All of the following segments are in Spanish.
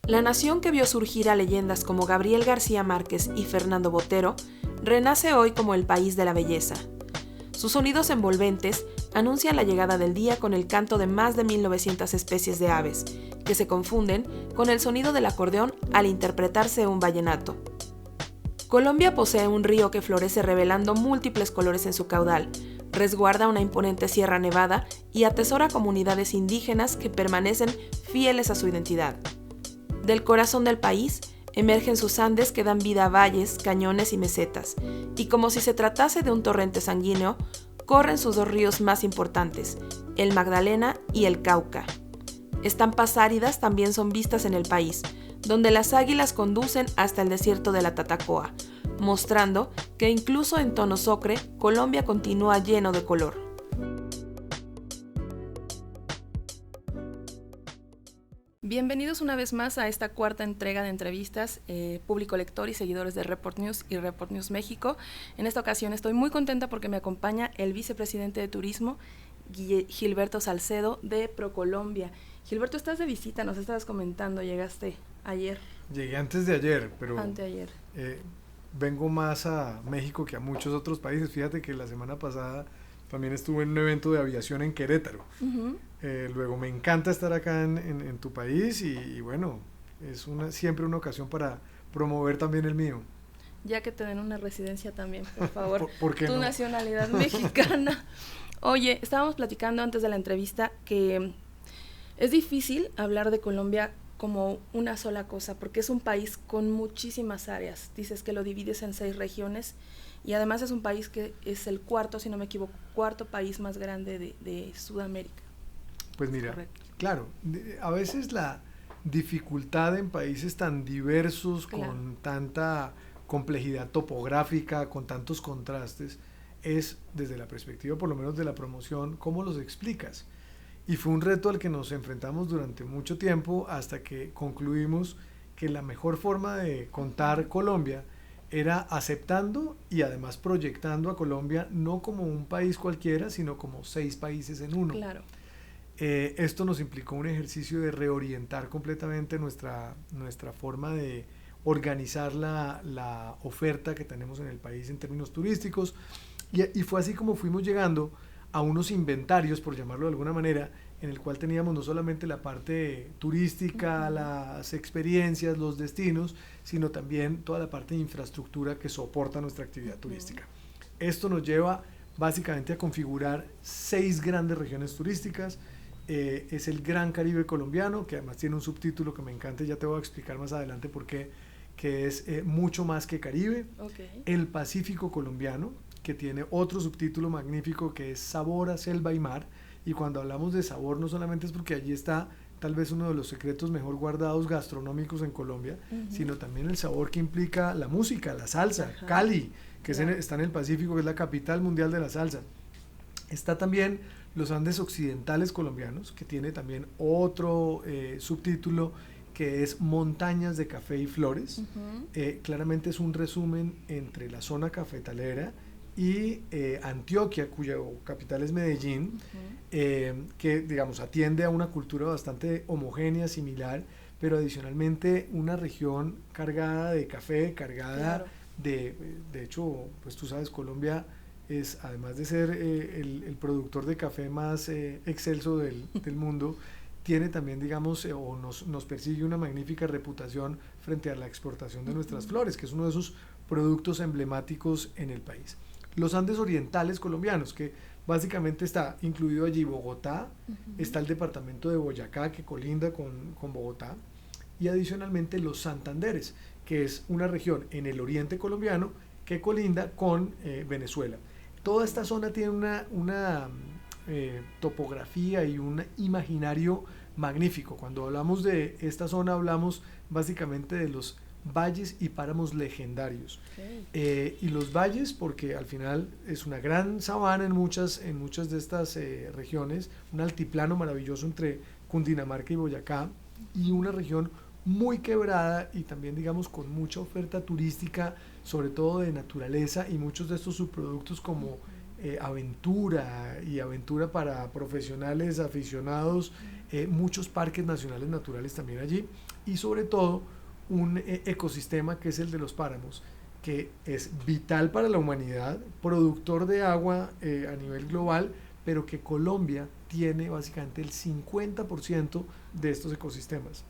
La nación que vio surgir a leyendas como Gabriel García Márquez y Fernando Botero renace hoy como el país de la belleza. Sus sonidos envolventes anuncian la llegada del día con el canto de más de 1900 especies de aves, que se confunden con el sonido del acordeón al interpretarse un vallenato. Colombia posee un río que florece revelando múltiples colores en su caudal, resguarda una imponente Sierra Nevada y atesora comunidades indígenas que permanecen fieles a su identidad. Del corazón del país emergen sus Andes que dan vida a valles, cañones y mesetas, y como si se tratase de un torrente sanguíneo, corren sus dos ríos más importantes, el Magdalena y el Cauca. Estampas áridas también son vistas en el país, donde las águilas conducen hasta el desierto de la Tatacoa, mostrando que incluso en tonos ocre, Colombia continúa lleno de color. Bienvenidos una vez más a esta cuarta entrega de entrevistas, público lector y seguidores de Report News y Report News México. En esta ocasión estoy muy contenta porque me acompaña el vicepresidente de Turismo, Gilberto Salcedo, de ProColombia. Gilberto, estás de visita, nos estabas comentando, llegaste ayer. Llegué antes de ayer, pero Anteayer. Vengo más a México que a muchos otros países. Fíjate que la semana pasada también estuve en un evento de aviación en Querétaro. Uh-huh. Luego me encanta estar acá en tu país y bueno, es siempre una ocasión para promover también el mío. Ya que te den una residencia también, por favor. ¿Por qué tu no? Nacionalidad mexicana. Oye, estábamos platicando antes de la entrevista que es difícil hablar de Colombia como una sola cosa, porque es un país con muchísimas áreas. Dices que lo divides en 6 regiones y además es un país que es el cuarto, si no me equivoco, cuarto país más grande de Sudamérica. Pues mira, correcto. Claro, a veces la dificultad en países tan diversos, claro, con tanta complejidad topográfica, con tantos contrastes, es desde la perspectiva por lo menos de la promoción, ¿cómo los explicas? Y fue un reto al que nos enfrentamos durante mucho tiempo hasta que concluimos que la mejor forma de contar Colombia era aceptando y además proyectando a Colombia no como un país cualquiera, sino como 6 países en uno. Claro. Esto nos implicó un ejercicio de reorientar completamente nuestra forma de organizar la oferta que tenemos en el país en términos turísticos y fue así como fuimos llegando a unos inventarios, por llamarlo de alguna manera, en el cual teníamos no solamente la parte turística, las experiencias, los destinos, sino también toda la parte de infraestructura que soporta nuestra actividad turística. Esto nos lleva básicamente a configurar 6 grandes regiones turísticas. Es el Gran Caribe colombiano, que además tiene un subtítulo que me encanta y ya te voy a explicar más adelante por qué, que es mucho más que Caribe. Okay. El Pacífico colombiano, que tiene otro subtítulo magnífico que es Sabor a Selva y Mar, y cuando hablamos de sabor no solamente es porque allí está tal vez uno de los secretos mejor guardados gastronómicos en Colombia, sino también el sabor que implica la música, la salsa, Cali, que está en el Pacífico, que es la capital mundial de la salsa. Está también los Andes occidentales colombianos, que tiene también otro subtítulo que es Montañas de Café y Flores. Claramente es un resumen entre la zona cafetalera y Antioquia, cuya capital es Medellín, que digamos atiende a una cultura bastante homogénea, similar, pero adicionalmente una región cargada de café, cargada de hecho, pues tú sabes, Colombia es, además de ser el productor de café más excelso del mundo, tiene también, digamos, o nos persigue una magnífica reputación frente a la exportación de nuestras flores, que es uno de esos productos emblemáticos en el país. Los Andes orientales colombianos, que básicamente está incluido allí Bogotá, está el departamento de Boyacá, que colinda con Bogotá, y adicionalmente los Santanderes, que es una región en el oriente colombiano que colinda con Venezuela. Toda esta zona tiene una topografía y un imaginario magnífico. Cuando hablamos de esta zona hablamos básicamente de los valles y páramos legendarios. Y los valles porque al final es una gran sabana en muchas de estas regiones, un altiplano maravilloso entre Cundinamarca y Boyacá, y una región muy quebrada y también digamos con mucha oferta turística, sobre todo de naturaleza, y muchos de estos subproductos como aventura y aventura para profesionales, aficionados, muchos parques nacionales naturales también allí y sobre todo un ecosistema que es el de los páramos, que es vital para la humanidad, productor de agua a nivel global, pero que Colombia tiene básicamente el 50% de estos ecosistemas.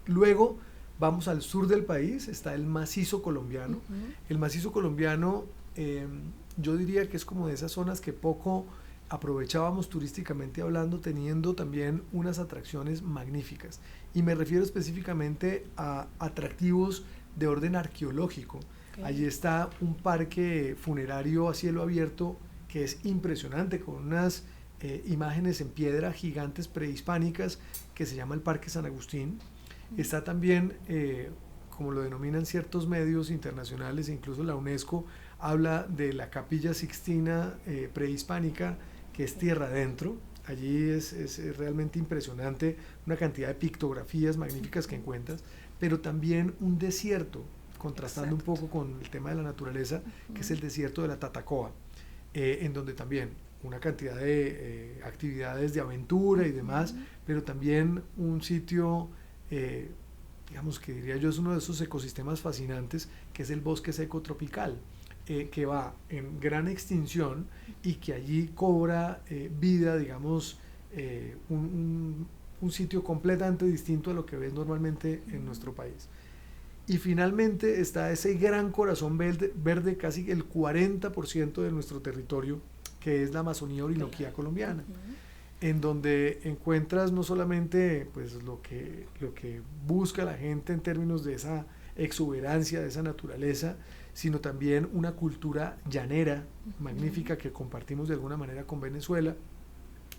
Luego vamos al sur del país, está el macizo colombiano. El macizo colombiano yo diría que es como de esas zonas que poco aprovechábamos turísticamente hablando, teniendo también unas atracciones magníficas. Y me refiero específicamente a atractivos de orden arqueológico. Allí está un parque funerario a cielo abierto que es impresionante, con unas imágenes en piedra gigantes prehispánicas que se llama el Parque San Agustín. Está también, como lo denominan ciertos medios internacionales e incluso la UNESCO, habla de la Capilla Sixtina prehispánica, que es tierra adentro. Allí es realmente impresionante, una cantidad de pictografías magníficas que encuentras, pero también un desierto, contrastando un poco con el tema de la naturaleza, que es el desierto de la Tatacoa, en donde también una cantidad de actividades de aventura y demás, pero también un sitio, digamos que diría yo es uno de esos ecosistemas fascinantes, que es el bosque seco tropical, que va en gran extinción y que allí cobra vida, digamos, un sitio completamente distinto a lo que ves normalmente en nuestro país. Y finalmente está ese gran corazón verde, casi el 40% de nuestro territorio, que es la Amazonía orinoquía colombiana, en donde encuentras no solamente pues, lo que busca la gente en términos de esa exuberancia, de esa naturaleza, sino también una cultura llanera magnífica que compartimos de alguna manera con Venezuela,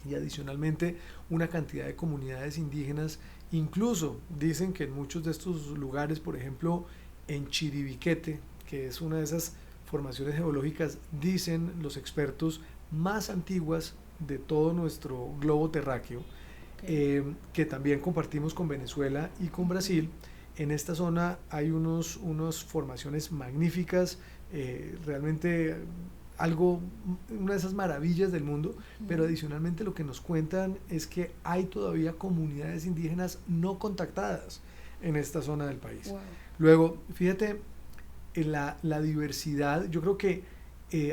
y adicionalmente una cantidad de comunidades indígenas. Incluso dicen que en muchos de estos lugares, por ejemplo en Chiribiquete, que es una de esas formaciones geológicas, dicen los expertos, más antiguas de todo nuestro globo terráqueo, que también compartimos con Venezuela y con Brasil. En esta zona hay unas formaciones magníficas, realmente una de esas maravillas del mundo, pero adicionalmente lo que nos cuentan es que hay todavía comunidades indígenas no contactadas en esta zona del país. Wow. Luego, fíjate, la diversidad, yo creo que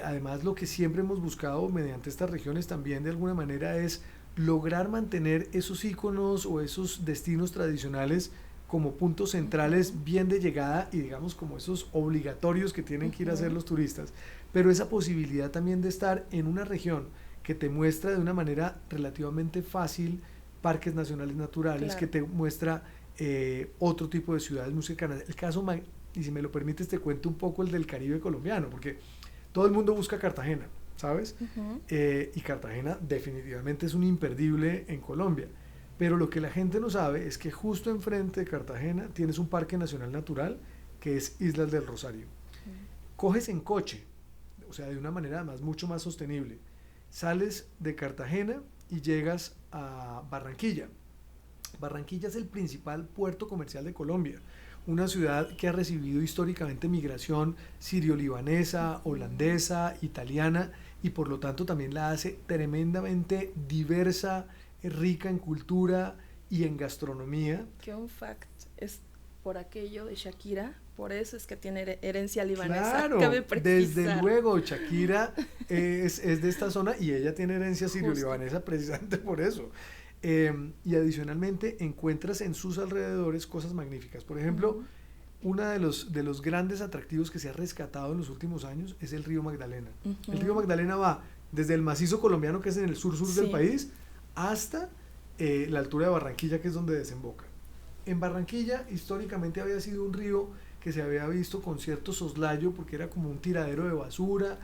además lo que siempre hemos buscado mediante estas regiones también de alguna manera es lograr mantener esos íconos o esos destinos tradicionales como puntos centrales bien de llegada y digamos como esos obligatorios que tienen que ir a hacer los turistas, pero esa posibilidad también de estar en una región que te muestra de una manera relativamente fácil parques nacionales naturales, claro, que te muestra otro tipo de ciudades muy cercanas. El caso, y si me lo permites te cuento un poco el del Caribe colombiano, porque todo el mundo busca Cartagena, ¿sabes? Y Cartagena definitivamente es un imperdible en Colombia. Pero lo que la gente no sabe es que justo enfrente de Cartagena tienes un parque nacional natural que es Islas del Rosario. Coges en coche, o sea, de una manera además mucho más sostenible. Sales de Cartagena y llegas a Barranquilla. Barranquilla es el principal puerto comercial de Colombia, una ciudad que ha recibido históricamente migración sirio-libanesa, holandesa, italiana, y por lo tanto también la hace tremendamente diversa, rica en cultura y en gastronomía. Que un fact es por aquello de Shakira, por eso es que tiene herencia libanesa. Claro, desde luego, Shakira es de esta zona y ella tiene herencia sirio-libanesa precisamente por eso. Y adicionalmente encuentras en sus alrededores cosas magníficas. Por ejemplo, uno de los grandes atractivos que se ha rescatado en los últimos años es el río Magdalena. El río Magdalena va desde el macizo colombiano, que es en el sur del país, hasta la altura de Barranquilla, que es donde desemboca. En Barranquilla históricamente había sido un río que se había visto con cierto soslayo porque era como un tiradero de basura,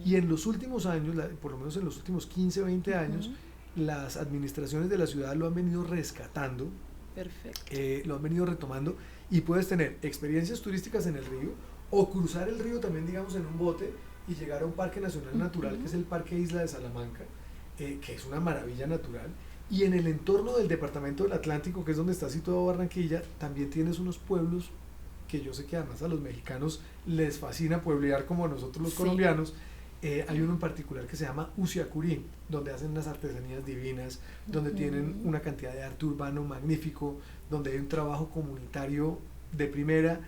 y en los últimos años, por lo menos en los últimos 15, 20 años, las administraciones de la ciudad lo han venido rescatando. Perfecto. Lo han venido retomando, y puedes tener experiencias turísticas en el río o cruzar el río también, digamos, en un bote y llegar a un parque nacional natural que es el Parque Isla de Salamanca, que es una maravilla natural. Y en el entorno del departamento del Atlántico, que es donde está situado Barranquilla, también tienes unos pueblos que yo sé que además a los mexicanos les fascina pueblear como a nosotros los colombianos, hay uno en particular que se llama Usiacurí, donde hacen unas artesanías divinas, donde tienen una cantidad de arte urbano magnífico, donde hay un trabajo comunitario de primera.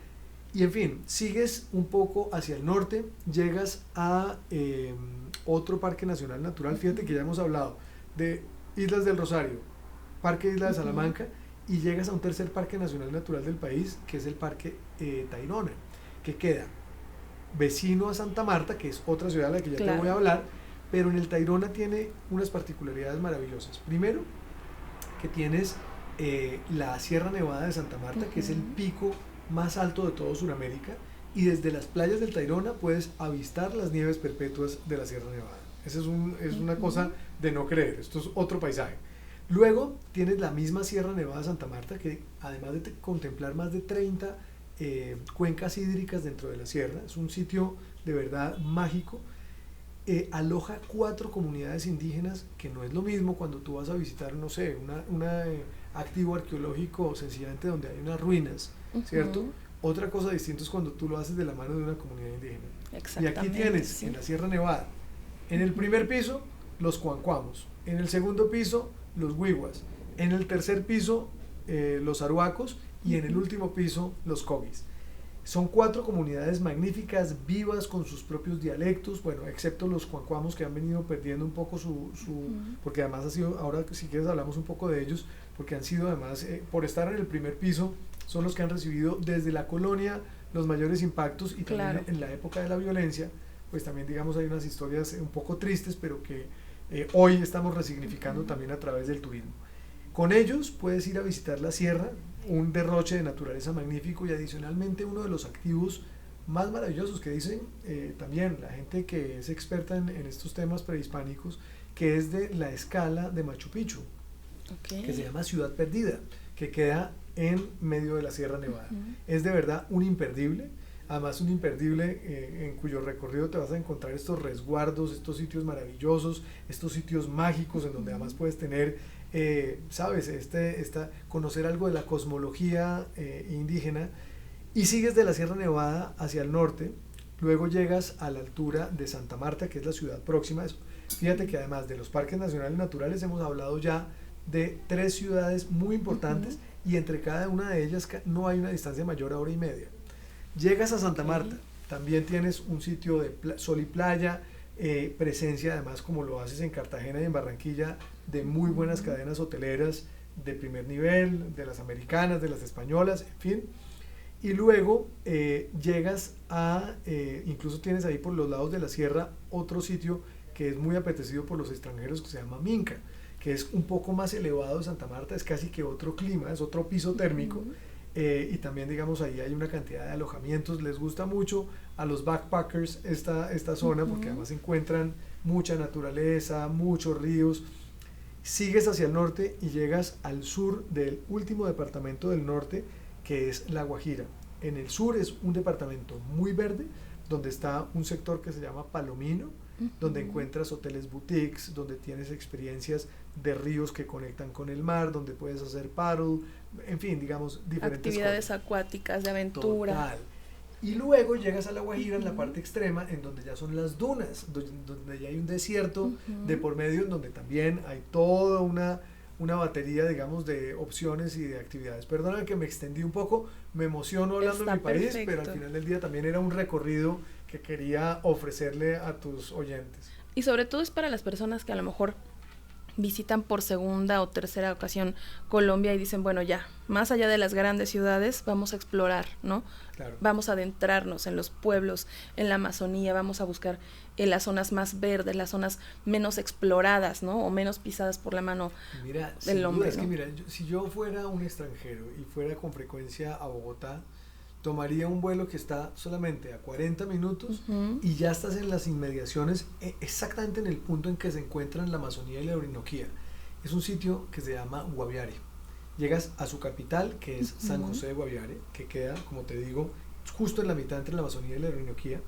Y en fin, sigues un poco hacia el norte, llegas a otro parque nacional natural. Fíjate que ya hemos hablado de Islas del Rosario, Parque Isla de Salamanca, y llegas a un tercer parque nacional natural del país, que es el Parque Tayrona, que queda vecino a Santa Marta, que es otra ciudad de la que ya te voy a hablar, pero en el Tayrona tiene unas particularidades maravillosas. Primero, que tienes la Sierra Nevada de Santa Marta, que es el pico más alto de todo Sudamérica, y desde las playas del Tayrona puedes avistar las nieves perpetuas de la Sierra Nevada. Esa es una cosa de no creer, esto es otro paisaje. Luego tienes la misma Sierra Nevada de Santa Marta, que además de contemplar más de 30 cuencas hídricas dentro de la sierra, es un sitio de verdad mágico. Aloja 4 comunidades indígenas, que no es lo mismo cuando tú vas a visitar, no sé, un activo arqueológico sencillamente donde hay unas ruinas, ¿cierto? Otra cosa distinta es cuando tú lo haces de la mano de una comunidad indígena. Y aquí tienes en la Sierra Nevada, en el primer piso, los cuancuamos, en el segundo piso, los huihuas, en el tercer piso, los aruacos, y en el último piso, los cogis. Son 4 comunidades magníficas, vivas, con sus propios dialectos, bueno, excepto los cuancuamos, que han venido perdiendo un poco porque además ha sido, ahora si quieres hablamos un poco de ellos, porque han sido además, por estar en el primer piso, son los que han recibido desde la colonia los mayores impactos, y también en la época de la violencia, pues también digamos hay unas historias un poco tristes, pero que hoy estamos resignificando también a través del turismo. Con ellos puedes ir a visitar la sierra, un derroche de naturaleza magnífico, y adicionalmente uno de los activos más maravillosos que dicen también la gente que es experta en estos temas prehispánicos, que es de la escala de Machu Picchu, que se llama Ciudad Perdida, que queda en medio de la Sierra Nevada. Es de verdad un imperdible, además un imperdible en cuyo recorrido te vas a encontrar estos resguardos, estos sitios maravillosos, estos sitios mágicos en donde además puedes tener sabes, conocer algo de la cosmología indígena, y sigues de la Sierra Nevada hacia el norte. Luego llegas a la altura de Santa Marta, que es la ciudad próxima. Fíjate que además de los parques nacionales naturales hemos hablado ya de 3 ciudades muy importantes, y entre cada una de ellas no hay una distancia mayor a 1 hora y media. Llegas a Santa Marta, también tienes un sitio de sol y playa, presencia además, como lo haces en Cartagena y en Barranquilla, de muy buenas cadenas hoteleras de primer nivel, de las americanas, de las españolas, en fin. Y luego llegas a, incluso tienes ahí por los lados de la sierra otro sitio que es muy apetecido por los extranjeros, que se llama Minca, que es un poco más elevado de Santa Marta, es casi que otro clima, es otro piso térmico. Y también digamos ahí hay una cantidad de alojamientos. Les gusta mucho a los backpackers esta zona, porque además encuentran mucha naturaleza, muchos ríos. Sigues hacia el norte y llegas al sur del último departamento del norte, que es La Guajira. En el sur es un departamento muy verde, donde está un sector que se llama Palomino, donde encuentras hoteles boutiques, donde tienes experiencias de ríos que conectan con el mar, donde puedes hacer paddle, en fin, digamos, diferentes actividades cosas. Acuáticas, de aventura. Total. Y luego llegas a La Guajira, en la parte extrema, en donde ya son las dunas, donde ya hay un desierto de por medio, en donde también hay toda una batería, digamos, de opciones y de actividades. Perdona que me extendí un poco, me emociono hablando de mi país, pero al final del día también era un recorrido que quería ofrecerle a tus oyentes. Y sobre todo es para las personas que a lo mejor visitan por segunda o tercera ocasión Colombia y dicen, bueno, ya, más allá de las grandes ciudades, vamos a explorar, ¿no? Claro. Vamos a adentrarnos en los pueblos, en la Amazonía, vamos a buscar en las zonas más verdes, las zonas menos exploradas, ¿no? O menos pisadas por la mano del hombre. Es que mira, si yo fuera un extranjero y fuera con frecuencia a Bogotá, tomaría un vuelo que está solamente a 40 minutos y ya estás en las inmediaciones, exactamente en el punto en que se encuentran la Amazonía y la Orinoquía. Es un sitio que se llama Guaviare. Llegas a su capital, que es San José de Guaviare, que queda, como te digo, justo en la mitad entre la Amazonía y la Orinoquía.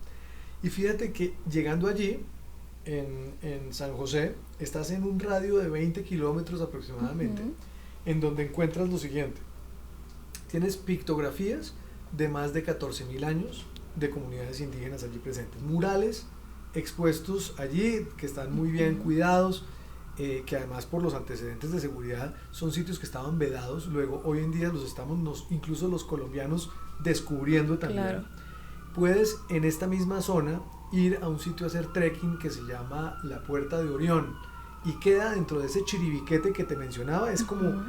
Y fíjate que llegando allí, en San José, estás en un radio de 20 kilómetros aproximadamente, en donde encuentras lo siguiente. Tienes pictografías de más de 14.000 años de comunidades indígenas allí presentes, murales expuestos allí, que están muy bien cuidados, que además por los antecedentes de seguridad son sitios que estaban vedados. Luego hoy en día los estamos incluso los colombianos descubriendo también. Claro. Puedes en esta misma zona ir a un sitio a hacer trekking que se llama la Puerta de Orión y queda dentro de ese Chiribiquete que te mencionaba. Es como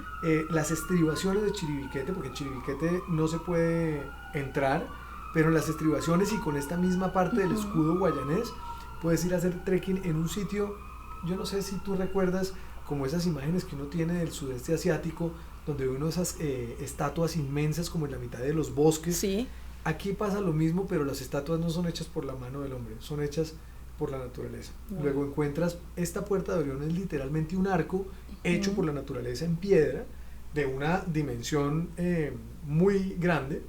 las estribaciones de Chiribiquete, porque en Chiribiquete no se puede entrar, pero en las estribaciones y con esta misma parte del escudo guayanés puedes ir a hacer trekking en un sitio. Yo no sé si tú recuerdas como esas imágenes que uno tiene del sudeste asiático, donde uno esas estatuas inmensas como en la mitad de los bosques. Sí. Aquí pasa lo mismo, pero las estatuas no son hechas por la mano del hombre, son hechas por la naturaleza. Luego encuentras esta Puerta de Orión, es literalmente un arco hecho por la naturaleza en piedra, de una dimensión muy grande,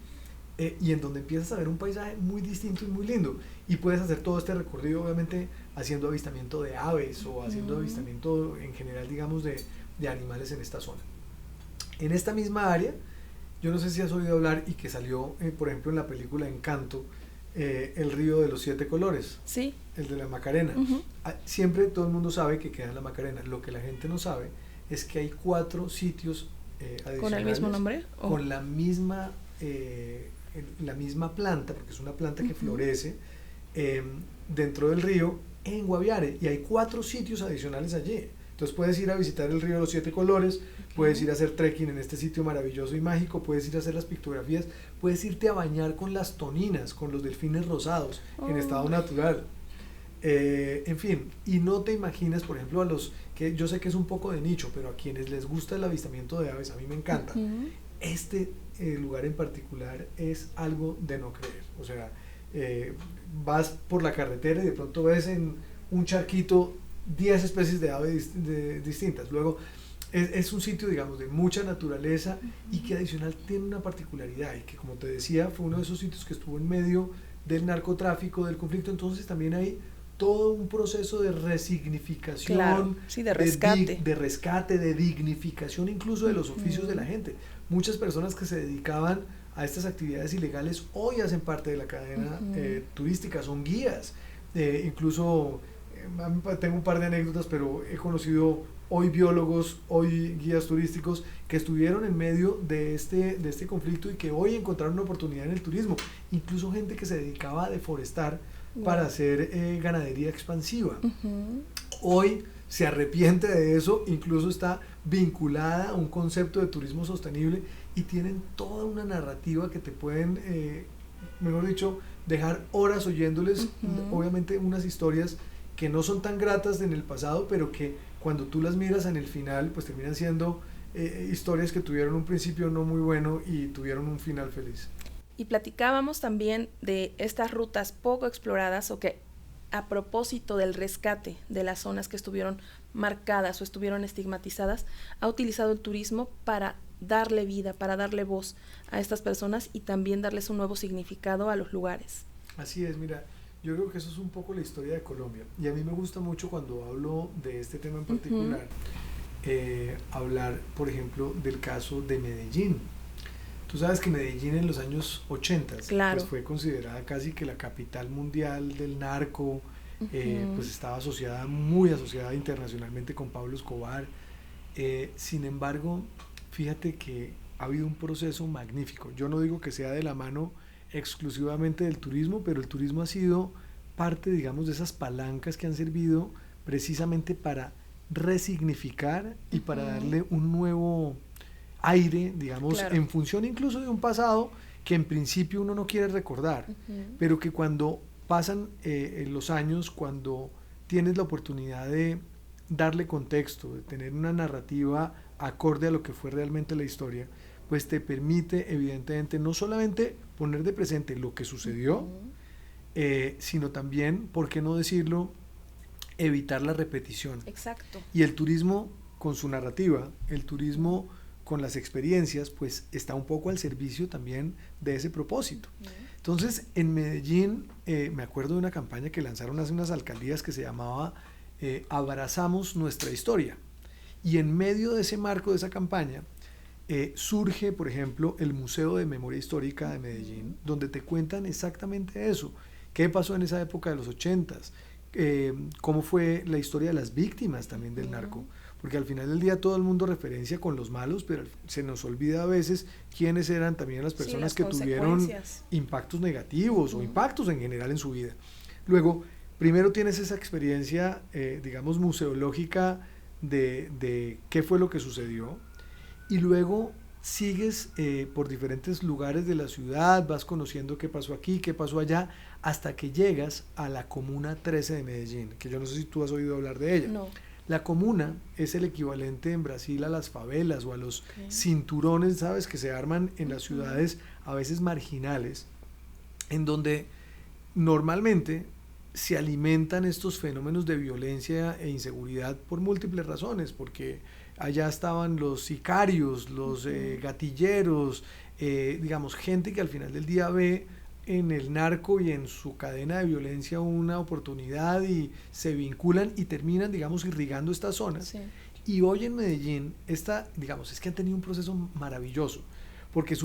y en donde empiezas a ver un paisaje muy distinto y muy lindo. Y puedes hacer todo este recorrido, obviamente, haciendo avistamiento de aves o haciendo avistamiento en general, digamos, de animales en esta zona. En esta misma área, yo no sé si has oído hablar y que salió, por ejemplo, en la película Encanto, el río de los 7 colores. Sí. El de la Macarena. Siempre todo el mundo sabe que queda en la Macarena. Lo que la gente no sabe es que hay 4 sitios adicionales. ¿Con el mismo nombre? Con la misma planta, porque es una planta que florece dentro del río en Guaviare, y hay 4 sitios adicionales allí. Entonces puedes ir a visitar el río de los 7 colores, puedes ir a hacer trekking en este sitio maravilloso y mágico, puedes ir a hacer las pictografías, puedes irte a bañar con las toninas, con los delfines rosados en estado natural. En fin, y no te imaginas, por ejemplo, a los que yo sé que es un poco de nicho, pero a quienes les gusta el avistamiento de aves, a mí me encanta. Este lugar en particular es algo de no creer. O sea, vas por la carretera y de pronto ves en un charquito 10 especies de aves distintas. Luego es un sitio, digamos, de mucha naturaleza y que adicional tiene una particularidad, y que, como te decía, fue uno de esos sitios que estuvo en medio del narcotráfico, del conflicto. Entonces también hay todo un proceso de resignificación, claro, sí, de rescate, de rescate, de dignificación incluso de los oficios de la gente. Muchas personas que se dedicaban a estas actividades ilegales hoy hacen parte de la cadena turística, son guías, incluso tengo un par de anécdotas, pero he conocido hoy biólogos, hoy guías turísticos que estuvieron en medio de este conflicto y que hoy encontraron una oportunidad en el turismo, incluso gente que se dedicaba a deforestar para hacer ganadería expansiva. Hoy se arrepiente de eso, incluso está vinculada a un concepto de turismo sostenible, y tienen toda una narrativa que te pueden, mejor dicho, dejar horas oyéndoles, obviamente unas historias que no son tan gratas en el pasado, pero que cuando tú las miras en el final, pues terminan siendo historias que tuvieron un principio no muy bueno y tuvieron un final feliz. Y platicábamos también de estas rutas poco exploradas, o que a propósito del rescate de las zonas que estuvieron marcadas o estuvieron estigmatizadas, ha utilizado el turismo para darle vida, para darle voz a estas personas y también darles un nuevo significado a los lugares. Así es, mira, yo creo que eso es un poco la historia de Colombia, y a mí me gusta mucho cuando hablo de este tema en particular, hablar, por ejemplo, del caso de Medellín. Tú sabes que Medellín en los años 80 claro, pues fue considerada casi que la capital mundial del narco, pues estaba muy asociada internacionalmente con Pablo Escobar. Sin embargo, fíjate que ha habido un proceso magnífico. Yo no digo que sea de la mano exclusivamente del turismo, pero el turismo ha sido parte, digamos, de esas palancas que han servido precisamente para resignificar y para darle un nuevo aire, digamos, claro, en función incluso de un pasado que en principio uno no quiere recordar, pero que cuando pasan los años, cuando tienes la oportunidad de darle contexto, de tener una narrativa acorde a lo que fue realmente la historia, pues te permite evidentemente no solamente poner de presente lo que sucedió, sino también, ¿por qué no decirlo?, evitar la repetición. Exacto. Y el turismo con su narrativa, el turismo con las experiencias, pues está un poco al servicio también de ese propósito. Entonces, en Medellín, me acuerdo de una campaña que lanzaron hace unas alcaldías que se llamaba Abrazamos Nuestra Historia. Y en medio de ese marco de esa campaña, surge, por ejemplo, el Museo de Memoria Histórica de Medellín, donde te cuentan exactamente eso. ¿Qué pasó en esa época de los 80s? cómo fue la historia de las víctimas también del narco, porque al final del día todo el mundo referencia con los malos, pero se nos olvida a veces quiénes eran también las personas que tuvieron impactos negativos o impactos en general en su vida. Luego, primero tienes esa experiencia, digamos, museológica de qué fue lo que sucedió, y luego sigues por diferentes lugares de la ciudad, vas conociendo qué pasó aquí, qué pasó allá, hasta que llegas a la Comuna 13 de Medellín, que yo no sé si tú has oído hablar de ella. No. La comuna es el equivalente en Brasil a las favelas o a los cinturones, ¿sabes?, que se arman en las ciudades a veces marginales, en donde normalmente se alimentan estos fenómenos de violencia e inseguridad por múltiples razones, porque allá estaban los sicarios, los gatilleros, digamos, gente que al final del día ve en el narco y en su cadena de violencia una oportunidad y se vinculan y terminan, digamos, irrigando estas zonas. Sí. Y hoy en Medellín, digamos, es que han tenido un proceso maravilloso, porque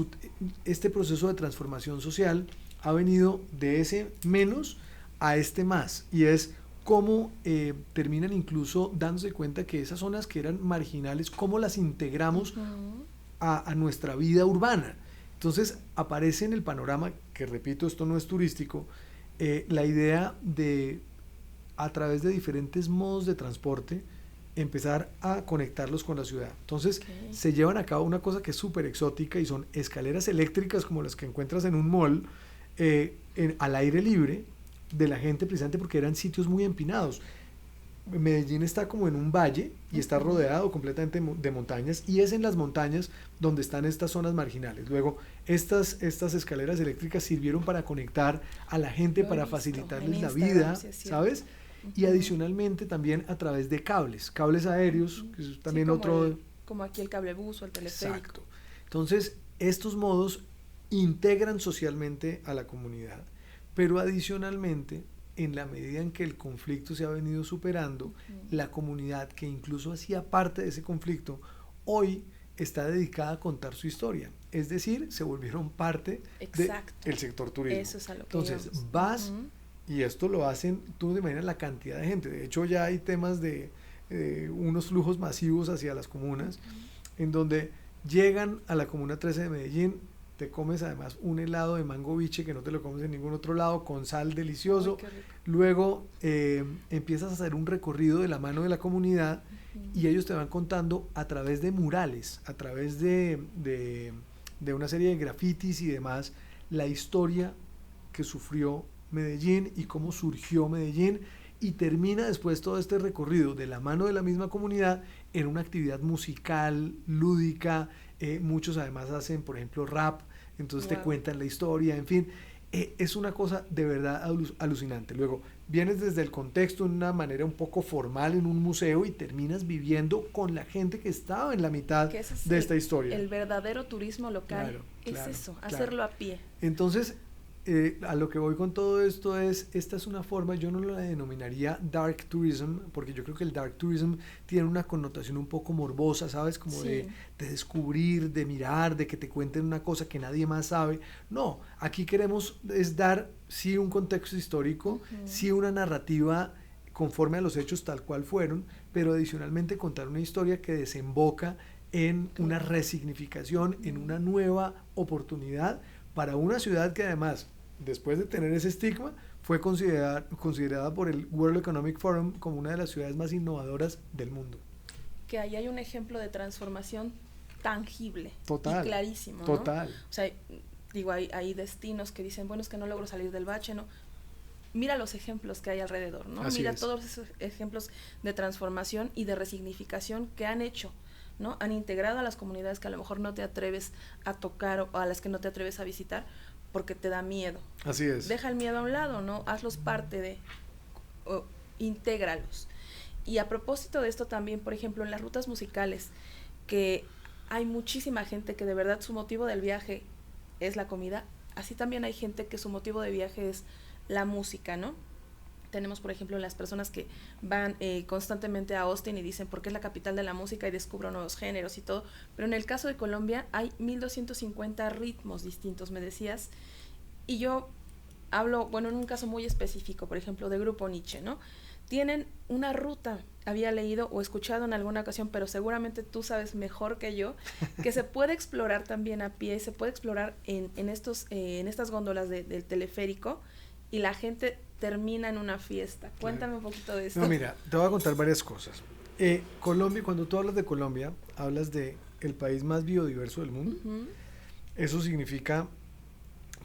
este proceso de transformación social ha venido de ese menos a este más, y es cómo terminan incluso dándose cuenta que esas zonas que eran marginales, cómo las integramos a nuestra vida urbana. Entonces aparece en el panorama, que repito, esto no es turístico, la idea de, a través de diferentes modos de transporte, empezar a conectarlos con la ciudad. Entonces se llevan a cabo una cosa que es súper exótica, y son escaleras eléctricas como las que encuentras en un mall, al aire libre, de la gente, precisamente porque eran sitios muy empinados. Medellín está como en un valle y está rodeado completamente de montañas, y es en las montañas donde están estas zonas marginales. Luego, estas escaleras eléctricas sirvieron para conectar a la gente, para facilitarles la vida, ¿sabes? Y adicionalmente también a través de cables aéreos, que es también otro... como aquí el cablebús o el teleférico. Exacto. Entonces, estos modos integran socialmente a la comunidad, pero adicionalmente, en la medida en que el conflicto se ha venido superando, la comunidad que incluso hacía parte de ese conflicto, hoy está dedicada a contar su historia. Es decir, se volvieron parte del sector turismo. Eso es a lo que entonces, íbamos. vas, y esto lo hacen, tú te imaginas la cantidad de gente. De hecho, ya hay temas de unos flujos masivos hacia las comunas, en donde llegan a la Comuna 13 de Medellín, te comes además un helado de mango biche que no te lo comes en ningún otro lado, con sal delicioso. Luego empiezas a hacer un recorrido de la mano de la comunidad, y ellos te van contando a través de murales, a través de una serie de grafitis y demás, la historia que sufrió Medellín y cómo surgió Medellín, y termina después todo este recorrido de la mano de la misma comunidad en una actividad musical, lúdica. Muchos además hacen, por ejemplo, rap, entonces te cuentan la historia, en fin, es una cosa de verdad alucinante. Luego vienes desde el contexto de una manera un poco formal en un museo, y terminas viviendo con la gente que estaba en la mitad de esta historia. El verdadero turismo local es eso, hacerlo a pie. Entonces, a lo que voy con todo esto es, esta es una forma, yo no la denominaría dark tourism, porque yo creo que el dark tourism tiene una connotación un poco morbosa, ¿sabes? Como de descubrir, de mirar, de que te cuenten una cosa que nadie más sabe. No, aquí queremos es dar, sí, un contexto histórico, sí, una narrativa conforme a los hechos tal cual fueron, pero adicionalmente contar una historia que desemboca en una resignificación, en una nueva oportunidad para una ciudad que además, después de tener ese estigma, fue considerada por el World Economic Forum como una de las ciudades más innovadoras del mundo. Que ahí hay un ejemplo de transformación tangible y clarísimo, ¿no? O sea, digo, hay destinos que dicen, bueno, es que no logro salir del bache, ¿no? Mira los ejemplos que hay alrededor, ¿no? Mira todos esos ejemplos de transformación y de resignificación que han hecho, ¿no? Han integrado a las comunidades que a lo mejor no te atreves a tocar, o a las que no te atreves a visitar porque te da miedo. Así es. Deja el miedo a un lado, ¿no? Hazlos parte de, intégralos. Y a propósito de esto también, por ejemplo, en las rutas musicales, que hay muchísima gente que de verdad su motivo del viaje es la comida, así también hay gente que su motivo de viaje es la música, ¿no? Tenemos, por ejemplo, las personas que van constantemente a Austin y dicen porque es la capital de la música y descubro nuevos géneros y todo, pero en el caso de Colombia hay 1250 ritmos distintos, me decías, y yo hablo, bueno, en un caso muy específico, por ejemplo, de Grupo Nietzsche, ¿no? Tienen una ruta, había leído o escuchado en alguna ocasión, pero seguramente tú sabes mejor que yo, que se puede explorar también a pie, se puede explorar en estas góndolas del teleférico, y la gente termina en una fiesta. Cuéntame un poquito de esto. No, mira, te voy a contar varias cosas. Colombia, cuando tú hablas de Colombia, hablas de el país más biodiverso del mundo. Uh-huh. Eso significa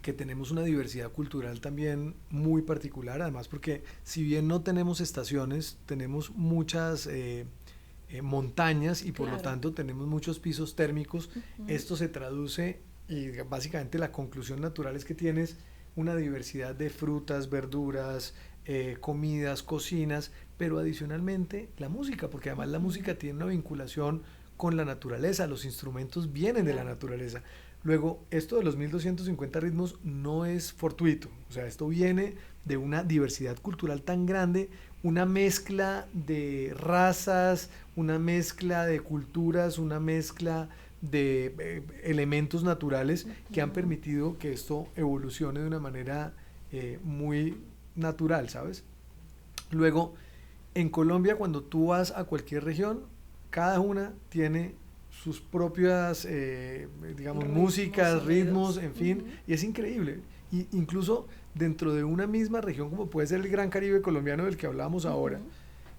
que tenemos una diversidad cultural también muy particular, además porque si bien no tenemos estaciones, tenemos muchas montañas y por lo tanto tenemos muchos pisos térmicos. Uh-huh. Esto se traduce, y básicamente la conclusión natural es que tienes una diversidad de frutas, verduras, comidas, cocinas, pero adicionalmente la música, porque además la música tiene una vinculación con la naturaleza, los instrumentos vienen de la naturaleza. Luego, esto de los 1250 ritmos no es fortuito, o sea, esto viene de una diversidad cultural tan grande, una mezcla de razas, una mezcla de culturas, una mezcla de elementos naturales que han permitido que esto evolucione de una manera muy natural, ¿sabes? Luego, en Colombia, cuando tú vas a cualquier región, cada una tiene sus propias, digamos, músicas, ritmos, en fin, y es increíble. Y incluso dentro de una misma región, como puede ser el Gran Caribe colombiano del que hablábamos ahora,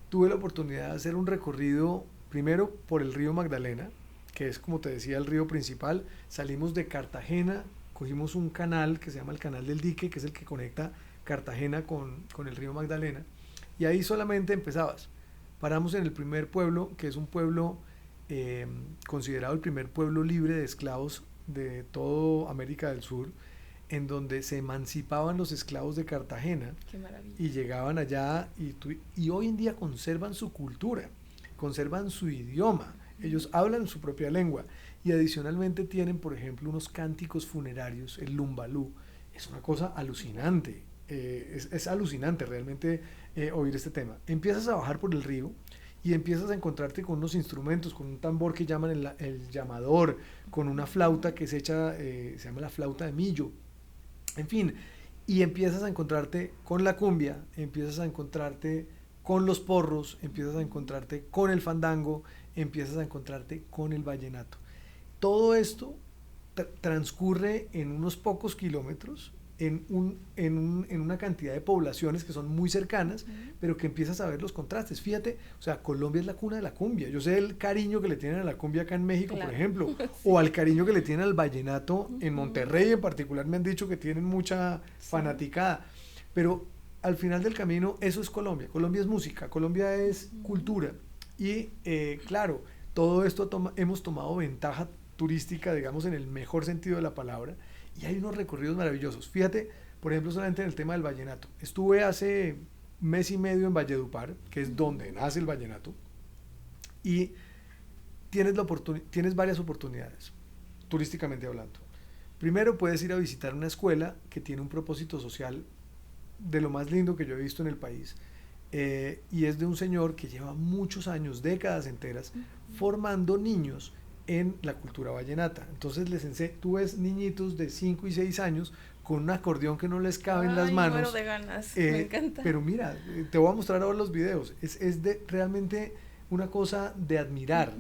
tuve la oportunidad de hacer un recorrido, primero por el río Magdalena, que es, como te decía, el río principal. Salimos de Cartagena, cogimos un canal que se llama el Canal del Dique, que es el que conecta Cartagena con el río Magdalena, y ahí solamente empezabas. Paramos en el primer pueblo, que es un pueblo considerado el primer pueblo libre de esclavos de toda América del Sur, en donde se emancipaban los esclavos de Cartagena. Qué maravilla. Y llegaban allá y hoy en día conservan su cultura, conservan su idioma, ellos hablan su propia lengua y adicionalmente tienen, por ejemplo, unos cánticos funerarios, el lumbalú. Es una cosa alucinante, es alucinante realmente oír este tema. Empiezas a bajar por el río y empiezas a encontrarte con unos instrumentos, con un tambor que llaman el llamador, con una flauta que se llama la flauta de millo, en fin, y empiezas a encontrarte con la cumbia, empiezas a encontrarte con los porros, empiezas a encontrarte con el fandango, empiezas a encontrarte con el vallenato. Todo esto transcurre en unos pocos kilómetros, en una cantidad de poblaciones que son muy cercanas, pero que empiezas a ver los contrastes. Fíjate, o sea, Colombia es la cuna de la cumbia. Yo sé el cariño que le tienen a la cumbia acá en México, claro, por ejemplo, sí, o al cariño que le tienen al vallenato en Monterrey en particular. Me han dicho que tienen mucha fanaticada, pero al final del camino eso es Colombia. Colombia es música, Colombia es cultura y claro, todo esto hemos tomado ventaja turística, digamos, en el mejor sentido de la palabra. Y hay unos recorridos maravillosos. Fíjate, por ejemplo, solamente en el tema del vallenato. Estuve hace mes y medio en Valledupar, que es donde nace el vallenato, y tienes varias oportunidades, turísticamente hablando. Primero, puedes ir a visitar una escuela que tiene un propósito social de lo más lindo que yo he visto en el país, y es de un señor que lleva muchos años, décadas enteras, formando niños en la cultura vallenata. Entonces tú ves niñitos de 5 y 6 años con un acordeón que no les cabe en las manos. Muero de ganas, me encanta. Pero mira, te voy a mostrar ahora los videos. Es realmente una cosa de admirar,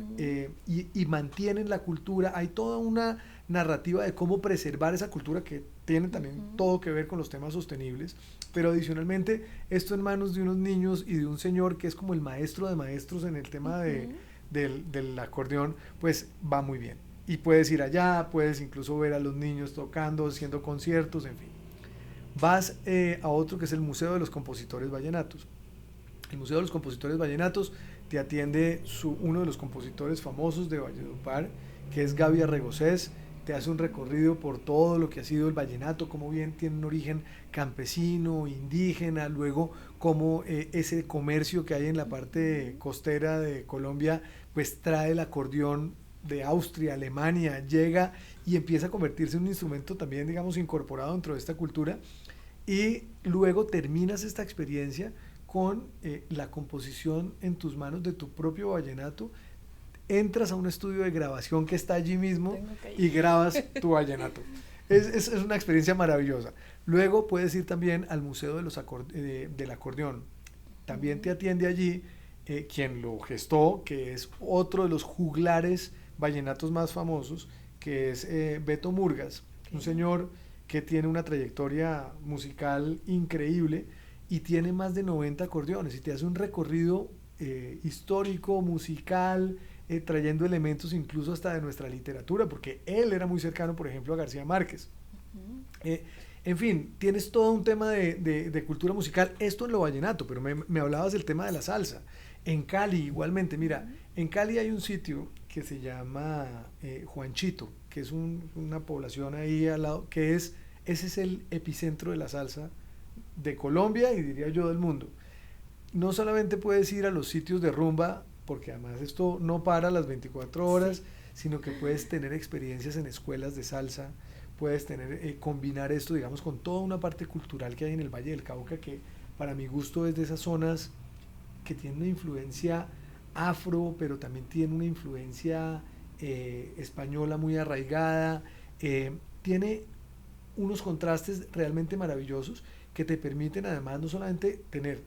y mantienen la cultura. Hay toda una narrativa de cómo preservar esa cultura que tiene también todo que ver con los temas sostenibles, pero adicionalmente esto en manos de unos niños y de un señor que es como el maestro de maestros en el tema del acordeón, pues va muy bien. Y puedes ir allá, puedes incluso ver a los niños tocando, haciendo conciertos, en fin. Vas a otro que es el Museo de los Compositores Vallenatos. El Museo de los Compositores Vallenatos te atiende uno de los compositores famosos de Valledupar, que es Gaby Arregocés. Te hace un recorrido por todo lo que ha sido el vallenato, cómo bien tiene un origen campesino, indígena, luego cómo ese comercio que hay en la parte costera de Colombia, pues trae el acordeón de Austria, Alemania, llega y empieza a convertirse en un instrumento también, digamos, incorporado dentro de esta cultura, y luego terminas esta experiencia con la composición en tus manos de tu propio vallenato. Entras a un estudio de grabación que está allí mismo y grabas tu vallenato. es una experiencia maravillosa. Luego puedes ir también al Museo de del Acordeón. También te atiende allí quien lo gestó, que es otro de los juglares vallenatos más famosos, que es Beto Murgas, un señor que tiene una trayectoria musical increíble y tiene más de 90 acordeones y te hace un recorrido histórico, musical, trayendo elementos incluso hasta de nuestra literatura, porque él era muy cercano, por ejemplo, a García Márquez. En fin, tienes todo un tema de cultura musical, esto en lo vallenato, pero me hablabas del tema de la salsa. En Cali, igualmente, mira, en Cali hay un sitio que se llama Juanchito, que es una población ahí al lado, ese es el epicentro de la salsa de Colombia y diría yo del mundo. No solamente puedes ir a los sitios de rumba, porque además esto no para las 24 horas, sí, sino que puedes tener experiencias en escuelas de salsa, puedes combinar esto, digamos, con toda una parte cultural que hay en el Valle del Cauca, que para mi gusto es de esas zonas que tienen una influencia afro, pero también tiene una influencia española muy arraigada, tiene unos contrastes realmente maravillosos que te permiten además no solamente tener,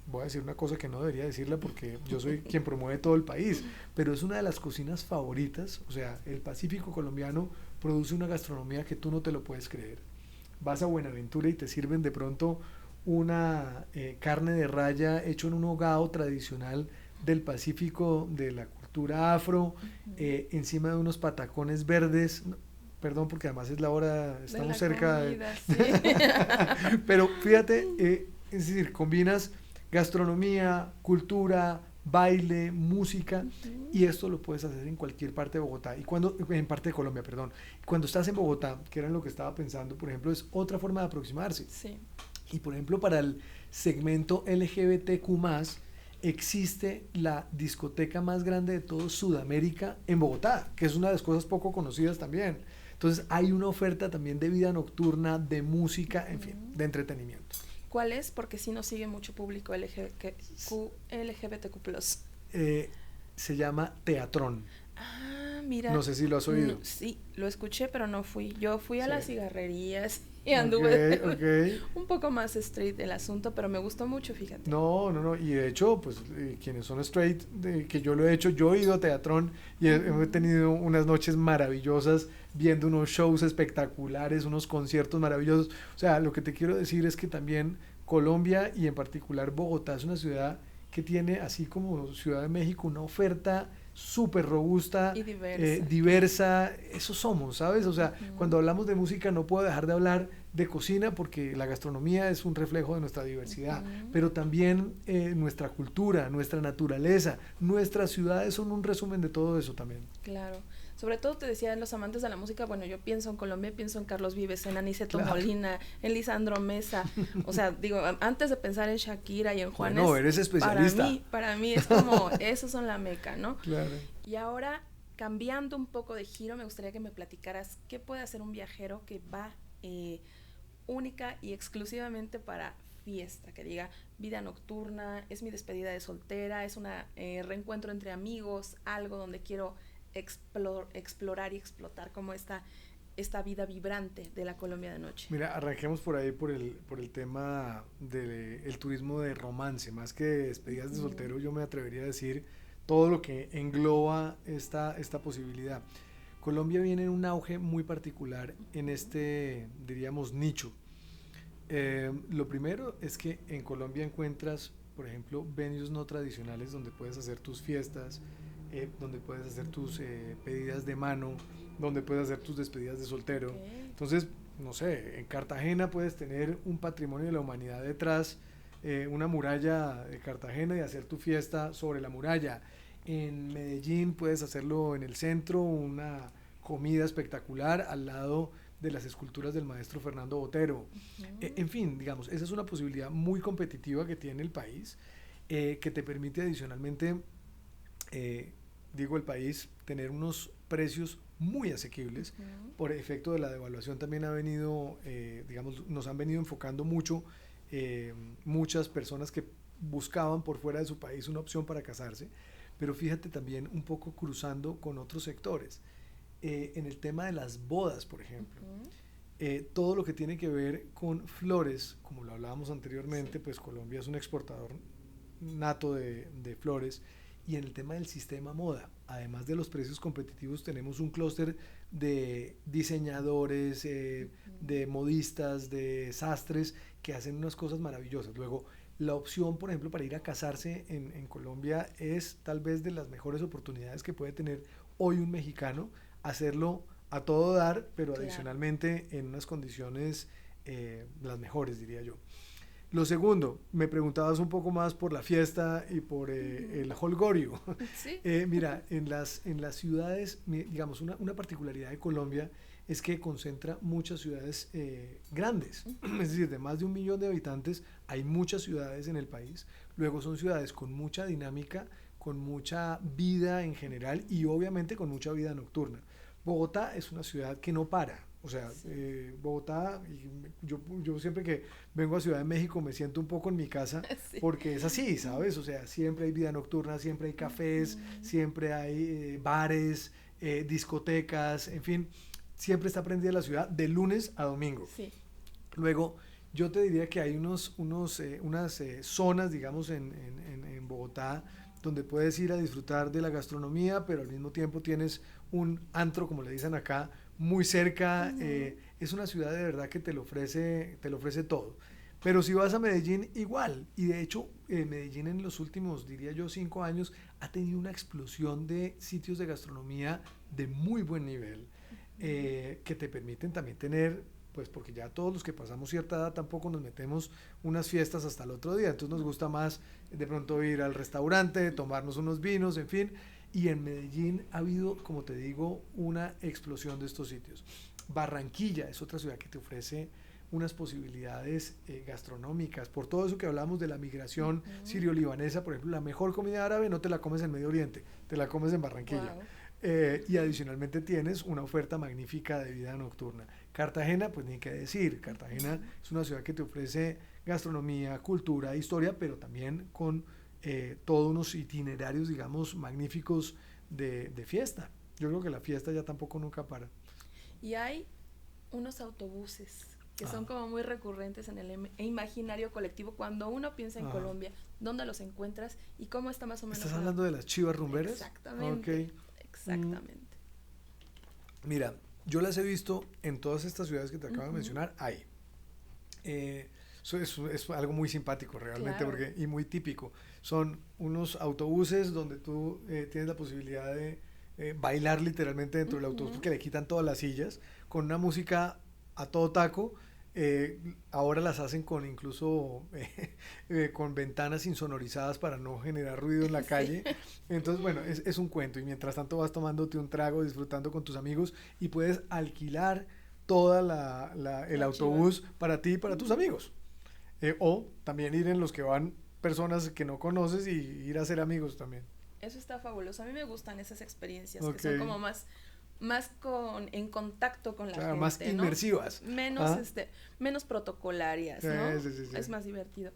voy a decir una cosa que no debería decirla porque yo soy quien promueve todo el país, pero es una de las cocinas favoritas, o sea, el Pacífico colombiano produce una gastronomía que tú no te lo puedes creer. Vas a Buenaventura y te sirven de pronto una carne de raya hecho en un hogao tradicional del Pacífico, de la cultura afro, encima de unos patacones verdes, perdón porque además es la hora, estamos cerca comida, sí. Pero fíjate, es decir, combinas gastronomía, cultura, baile, música, y esto lo puedes hacer en cualquier parte de Bogotá, en parte de Colombia, perdón. Cuando estás en Bogotá, que era en lo que estaba pensando, por ejemplo, es otra forma de aproximarse. Sí. Y por ejemplo, para el segmento LGBTQ+, existe la discoteca más grande de todo Sudamérica en Bogotá, que es una de las cosas poco conocidas también. Entonces hay una oferta también de vida nocturna, de música, en fin, de entretenimiento. ¿Cuál es? Porque sí nos sigue mucho público LGBTQ+. Se llama Teatrón. Ah, mira. No sé si lo has oído. Sí, lo escuché, pero no fui. Yo fui a las cigarrerías y anduve un poco más straight del asunto, pero me gustó mucho, fíjate. No, y de hecho, pues quienes son straight, que yo lo he hecho, yo he ido a Teatrón y he tenido unas noches maravillosas viendo unos shows espectaculares, unos conciertos maravillosos. O sea, lo que te quiero decir es que también Colombia y en particular Bogotá es una ciudad que tiene, así como Ciudad de México, una oferta súper robusta y diversa, eso somos, ¿sabes? O sea, cuando hablamos de música no puedo dejar de hablar de cocina porque la gastronomía es un reflejo de nuestra diversidad, pero también nuestra cultura, nuestra naturaleza, nuestras ciudades son un resumen de todo eso también. Claro. Sobre todo te decía, los amantes de la música, bueno, yo pienso en Colombia, pienso en Carlos Vives, en Aniceto Molina, en Lisandro Mesa, o sea, digo, antes de pensar en Shakira y en Juanes, no, eres especialista. Para mí es como, esos son la meca, ¿no? Claro. Y ahora, cambiando un poco de giro, me gustaría que me platicaras qué puede hacer un viajero que va única y exclusivamente para fiesta, que diga vida nocturna, es mi despedida de soltera, es un reencuentro entre amigos, algo donde quiero explorar y explotar como esta vida vibrante de la Colombia de noche. Mira, arranquemos por ahí por el tema del turismo de romance, más que despedidas de soltero, yo me atrevería a decir todo lo que engloba esta posibilidad. Colombia viene en un auge muy particular en este, diríamos, nicho. Lo primero es que en Colombia encuentras, por ejemplo, venues no tradicionales donde puedes hacer tus fiestas, donde puedes hacer tus pedidas de mano, donde puedes hacer tus despedidas de soltero. Okay. Entonces, no sé, en Cartagena puedes tener un patrimonio de la humanidad detrás, una muralla de Cartagena y hacer tu fiesta sobre la muralla. En Medellín puedes hacerlo en el centro, una comida espectacular al lado de las esculturas del maestro Fernando Botero. En fin, digamos, esa es una posibilidad muy competitiva que tiene el país, que te permite adicionalmente, el país, tener unos precios muy asequibles. Por efecto de la devaluación también ha venido, nos han venido enfocando mucho muchas personas que buscaban por fuera de su país una opción para casarse, pero fíjate también un poco cruzando con otros sectores. en el tema de las bodas, por ejemplo. Todo lo que tiene que ver con flores, como lo hablábamos anteriormente, pues Colombia es un exportador nato de flores, y en el tema del sistema moda, además de los precios competitivos, tenemos un clúster de diseñadores, de modistas, de sastres, que hacen unas cosas maravillosas. Luego, la opción, por ejemplo, para ir a casarse en Colombia es tal vez de las mejores oportunidades que puede tener hoy un mexicano, hacerlo a todo dar, pero Claro. adicionalmente en unas condiciones las mejores, diría yo. Lo segundo, me preguntabas un poco más por la fiesta y por el holgorio. Sí. Mira, en las ciudades, digamos, una particularidad de Colombia es que concentra muchas ciudades grandes, es decir, de más de 1 millón de habitantes, hay muchas ciudades en el país. Luego son ciudades con mucha dinámica, con mucha vida en general y obviamente con mucha vida nocturna. Bogotá es una ciudad que no para. O sea, Sí. Bogotá, y yo siempre que vengo a Ciudad de México me siento un poco en mi casa, Sí. porque es así, ¿sabes? O sea, siempre hay vida nocturna, siempre hay cafés, siempre hay bares, discotecas, en fin, siempre está prendida la ciudad de lunes a domingo. Sí. Luego, yo te diría que hay unas zonas, digamos, en Bogotá, donde puedes ir a disfrutar de la gastronomía, pero al mismo tiempo tienes un antro, como le dicen acá, muy cerca. Es una ciudad de verdad que te lo ofrece todo. Pero si vas a Medellín, igual. Y de hecho, Medellín en los últimos, diría yo, 5 años, ha tenido una explosión de sitios de gastronomía de muy buen nivel, que te permiten también tener, pues porque ya todos los que pasamos cierta edad tampoco nos metemos unas fiestas hasta el otro día, entonces nos gusta más de pronto ir al restaurante, tomarnos unos vinos, en fin, y en Medellín ha habido, como te digo, una explosión de estos sitios. Barranquilla es otra ciudad que te ofrece unas posibilidades gastronómicas, por todo eso que hablamos de la migración sirio-libanesa, por ejemplo, la mejor comida árabe no te la comes en Medio Oriente, te la comes en Barranquilla. Wow. Y adicionalmente tienes una oferta magnífica de vida nocturna. Cartagena, pues ni qué decir, Cartagena es una ciudad que te ofrece gastronomía, cultura, historia, pero también con todos unos itinerarios, digamos, magníficos de fiesta. Yo creo que la fiesta ya tampoco nunca para. Y hay unos autobuses que son como muy recurrentes en el imaginario colectivo. Cuando uno piensa en Colombia, ¿dónde los encuentras y cómo está más o menos? ¿Estás hablando de las chivas rumberas? Exactamente. Okay. Exactamente. Mira, yo las he visto en todas estas ciudades que te acabo de mencionar, hay. Eso es algo muy simpático realmente, Claro. y muy típico. Son unos autobuses donde tú tienes la posibilidad de bailar literalmente dentro del autobús, porque le quitan todas las sillas, con una música a todo taco. Ahora las hacen con incluso con ventanas insonorizadas para no generar ruido en la calle. Entonces, bueno, es un cuento, y mientras tanto vas tomándote un trago, disfrutando con tus amigos, y puedes alquilar toda el autobús para ti y para tus amigos. O también ir en los que van personas que no conoces y ir a ser amigos también. Eso está fabuloso. A mí me gustan esas experiencias Okay. que son como más en contacto con la gente, más inmersivas. Menos protocolarias, ¿no? Sí. Es más divertido.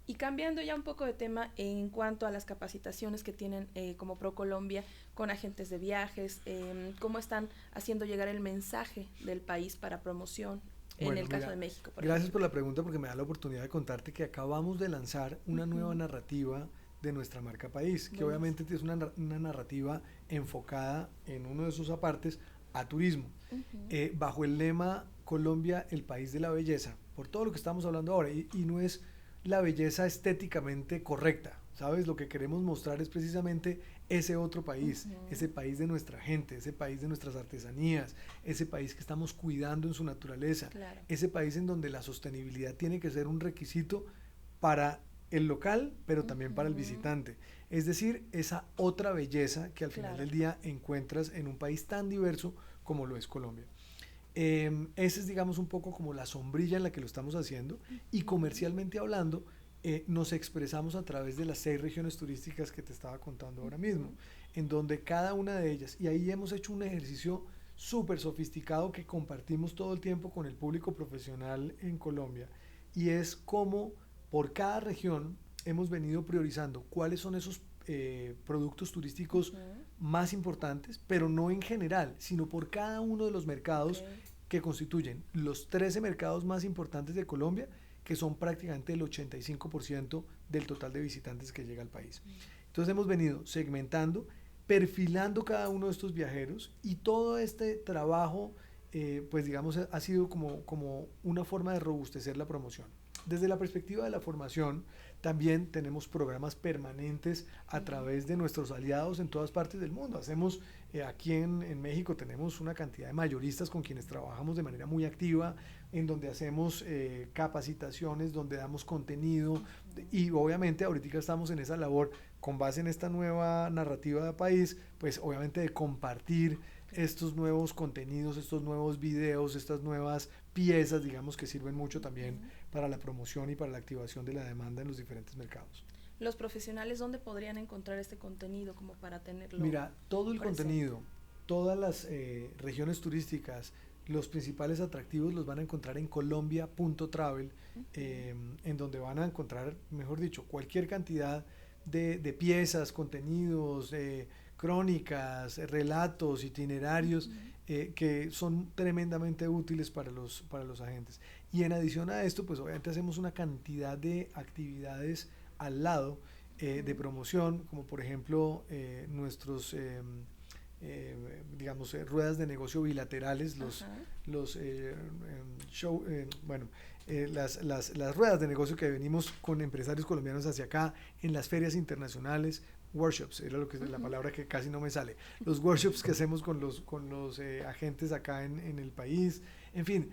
Y cambiando ya un poco de tema en cuanto a las capacitaciones que tienen como ProColombia con agentes de viajes, cómo están haciendo llegar el mensaje del país para promoción en el caso de México. Gracias por la pregunta, porque me da la oportunidad de contarte que acabamos de lanzar una nueva narrativa de nuestra marca país, que obviamente es una narrativa enfocada en uno de sus apartes a turismo, bajo el lema Colombia, el país de la belleza, por todo lo que estamos hablando ahora, y no es la belleza estéticamente correcta, ¿sabes? Lo que queremos mostrar es precisamente ese otro país, ese país de nuestra gente, ese país de nuestras artesanías, ese país que estamos cuidando en su naturaleza, Claro. ese país en donde la sostenibilidad tiene que ser un requisito para el local, pero también para el visitante. Es decir, esa otra belleza que al final del día encuentras en un país tan diverso como lo es Colombia. Esa es, digamos, un poco como la sombrilla en la que lo estamos haciendo, y comercialmente hablando, nos expresamos a través de las 6 regiones turísticas que te estaba contando ahora mismo, en donde cada una de ellas, y ahí hemos hecho un ejercicio súper sofisticado que compartimos todo el tiempo con el público profesional en Colombia, y es cómo por cada región hemos venido priorizando cuáles son esos productos turísticos más importantes, pero no en general, sino por cada uno de los mercados que constituyen los 13 mercados más importantes de Colombia, que son prácticamente el 85% del total de visitantes que llega al país. Entonces hemos venido segmentando, perfilando cada uno de estos viajeros, y todo este trabajo pues digamos ha sido como una forma de robustecer la promoción. Desde la perspectiva de la formación, también tenemos programas permanentes a través de nuestros aliados en todas partes del mundo. Hacemos, aquí en México tenemos una cantidad de mayoristas con quienes trabajamos de manera muy activa, en donde hacemos capacitaciones, donde damos contenido, y obviamente ahorita estamos en esa labor, con base en esta nueva narrativa de país, pues obviamente de compartir estos nuevos contenidos, estos nuevos videos, estas nuevas piezas, digamos, que sirven mucho también para la promoción y para la activación de la demanda en los diferentes mercados. Los profesionales, ¿dónde podrían encontrar este contenido como para tenerlo? Mira, todo el presente? contenido, todas las regiones turísticas, los principales atractivos los van a encontrar en colombia.travel, en donde van a encontrar, mejor dicho, cualquier cantidad de piezas, contenidos, crónicas, relatos, itinerarios, que son tremendamente útiles para los agentes. Y en adición a esto, pues obviamente hacemos una cantidad de actividades al lado de promoción, como por ejemplo nuestros digamos ruedas de negocio bilaterales, las ruedas de negocio que venimos con empresarios colombianos hacia acá en las ferias internacionales, workshops, era lo que es la palabra que casi no me sale, los workshops que hacemos con los agentes acá en el país, en fin.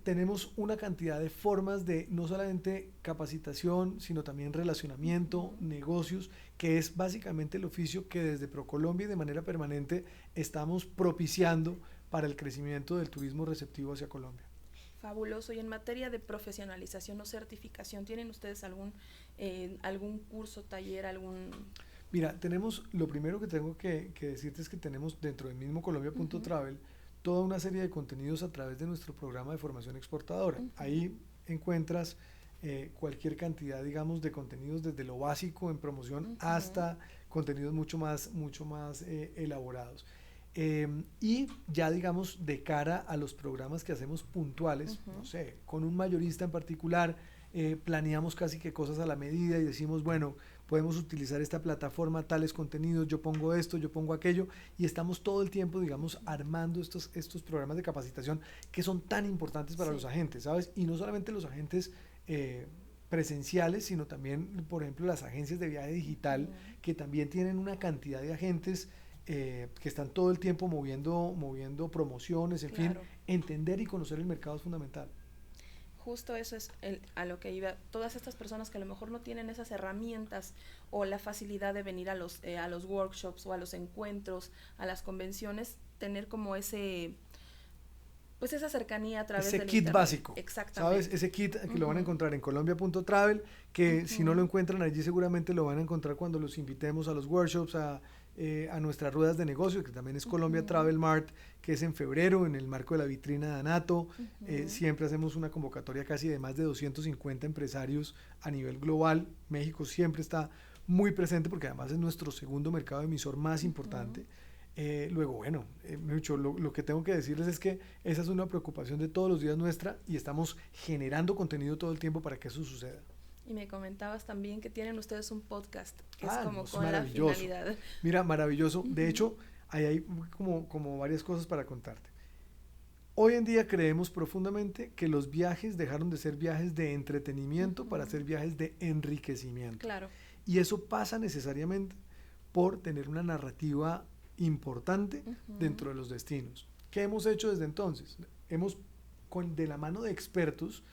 Tenemos una cantidad de formas de no solamente capacitación, sino también relacionamiento, negocios, que es básicamente el oficio que desde ProColombia y de manera permanente estamos propiciando para el crecimiento del turismo receptivo hacia Colombia. Fabuloso. Y en materia de profesionalización o certificación, ¿tienen ustedes algún curso, taller, algún...? Mira, tenemos, lo primero que tengo que decirte es que tenemos dentro del mismo Colombia.travel toda una serie de contenidos a través de nuestro programa de formación exportadora. Ahí encuentras cualquier cantidad, digamos, de contenidos desde lo básico en promoción hasta contenidos mucho más elaborados. Y ya, digamos, de cara a los programas que hacemos puntuales, no sé, con un mayorista en particular, planeamos casi que cosas a la medida y decimos, bueno, podemos utilizar esta plataforma, tales contenidos, yo pongo esto, yo pongo aquello, y estamos todo el tiempo, digamos, armando estos programas de capacitación que son tan importantes para los agentes, ¿sabes? Y no solamente los agentes presenciales, sino también, por ejemplo, las agencias de viaje digital, que también tienen una cantidad de agentes que están todo el tiempo moviendo promociones, en fin, entender y conocer el mercado es fundamental. Justo eso es a lo que iba. Todas estas personas que a lo mejor no tienen esas herramientas o la facilidad de venir a los workshops o a los encuentros, a las convenciones, tener como esa cercanía a través del kit internet. Básico. Exactamente. ¿Sabes? Ese kit que lo van a encontrar en Colombia.travel, que si no lo encuentran allí seguramente lo van a encontrar cuando los invitemos a los workshops, a nuestras ruedas de negocio, que también es Colombia Travel Mart, que es en febrero, en el marco de la vitrina de ANATO. Siempre hacemos una convocatoria casi de más de 250 empresarios a nivel global. México siempre está muy presente porque además es nuestro segundo mercado emisor más importante. Luego, bueno, mucho, lo que tengo que decirles es que esa es una preocupación de todos los días nuestra y estamos generando contenido todo el tiempo para que eso suceda. Y me comentabas también que tienen ustedes un podcast, que es como no, es con la finalidad. Mira, maravilloso. De hecho, hay como varias cosas para contarte. Hoy en día creemos profundamente que los viajes dejaron de ser viajes de entretenimiento para ser viajes de enriquecimiento. Claro. Y eso pasa necesariamente por tener una narrativa importante dentro de los destinos. ¿Qué hemos hecho desde entonces? Hemos, de la mano de expertos,